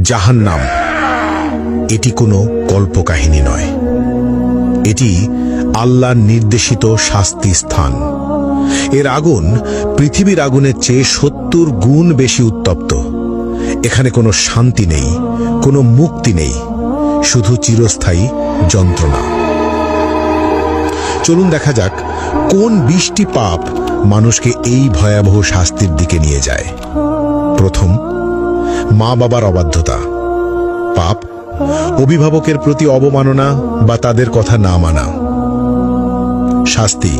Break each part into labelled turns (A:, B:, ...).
A: জাহান্নাম এটি কোনো কল্পকাহিনী নয়, এটি আল্লাহর নির্দেশিত শাস্তি স্থান। এর আগুন পৃথিবীর আগুনের চেয়ে ৭০ গুণ বেশি উত্তপ্ত। এখানে কোনো শান্তি নেই, কোনো মুক্তি নেই, শুধু চিরস্থায়ী যন্ত্রণা। চলুন দেখা যাক কোন ২০টি পাপ মানুষকে এই ভয়াবহ শাস্তির দিকে নিয়ে যায়। প্রথম, মা বাবার অবাধ্যতা। পাপ অভিভাবকের প্রতি অবমাননা বা তাদের কথা না মানা। শাস্তি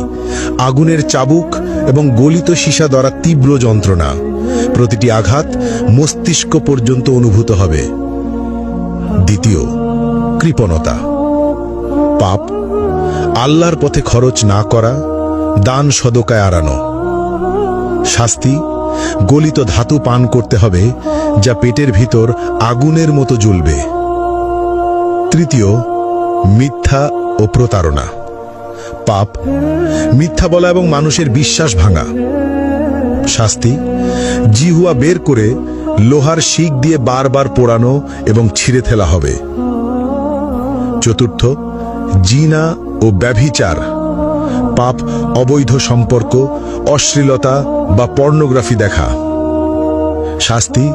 A: আগুনের চাবুক এবং গলিত সীসা দ্বারা তীব্র যন্ত্রণা। প্রতিটি আঘাত মস্তিষ্ক পর্যন্ত অনুভূত হবে। দ্বিতীয়, কৃপণতা। পাপ আল্লাহর পথে খরচ না করা, দান সদকায় আড়ানো। শাস্তি গলিত ধাতু পান করতে হবে, যা পেটের ভিতর আগুনের মতো জ্বলবে। তৃতীয়, মিথ্যা ও প্রতারণা। পাপ মিথ্যা বলা এবং মানুষের বিশ্বাস ভাঙা। শাস্তি জিহুয়া বের করে লোহার শিক দিয়ে বারবার পোড়ানো এবং ছিঁড়ে ফেলা হবে। চতুর্থ, জিনা ও ব্যভিচার। পাপ অবৈধ সম্পর্ক, অশ্লীলতা বা পর্নোগ্রাফি দেখা। শাস্তি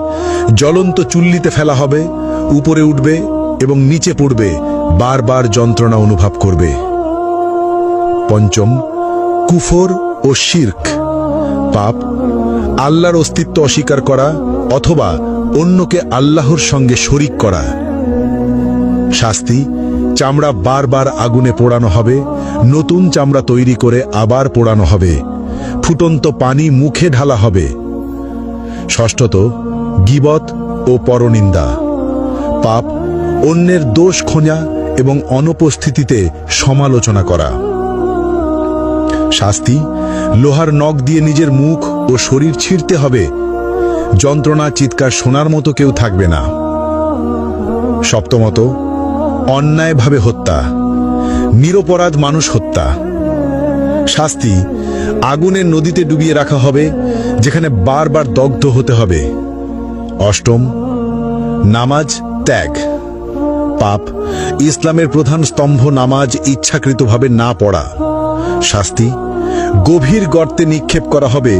A: জ্বলন্ত চুল্লিতে ফেলা হবে, উপরে উঠবে এবং নিচে পড়বে, বারবার যন্ত্রণা অনুভব করবে। পঞ্চম, কুফর ও শিরক। পাপ আল্লাহর অস্তিত্ব অস্বীকার করা অথবা অন্যকে আল্লাহর সঙ্গে শরিক করা। শাস্তি চামড়া বারবার আগুনে পোড়ানো হবে, নতুন চামড়া তৈরি করে আবার পোড়ানো হবে, ফুটন্ত পানি মুখে ঢালা হবে। ষষ্ঠত, গীবত ও পরনিন্দা। পাপ অন্যের দোষ খোঁজা এবং অনুপস্থিতিতে সমালোচনা করা। শাস্তি লোহার নখ দিয়ে নিজের মুখ ও শরীর ছিঁড়তে হবে, যন্ত্রণা চিৎকার শোনার মতো কেউ থাকবে না। সপ্তমত, অন্যায়ভাবে হত্যা, নিরপরাধ মানুষ হত্যা। শাস্তি আগুনের নদীতে ডুবিয়ে রাখা হবে, যেখানে বারবার দগ্ধ হতে হবে। অষ্টম, নামাজ ত্যাগ। পাপ ইসলামের প্রধান স্তম্ভ নামাজ ইচ্ছাকৃতভাবে না পড়া। শাস্তি গভীর গর্তে নিক্ষেপ করা হবে,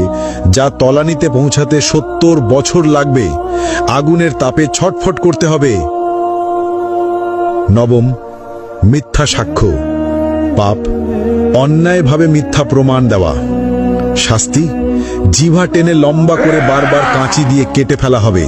A: যা তলানিতে পৌঁছাতে ৭০ বছর লাগবে, আগুনের তাপে ছটফট করতে হবে। নবম, মিথ্যা সাক্ষ্য। পাপ অন্যায়ভাবে মিথ্যা প্রমাণ দেওয়া। শাস্তি জিহ্বা টেনে লম্বা করে বারবার কাঁচি দিয়ে কেটে ফেলা হবে।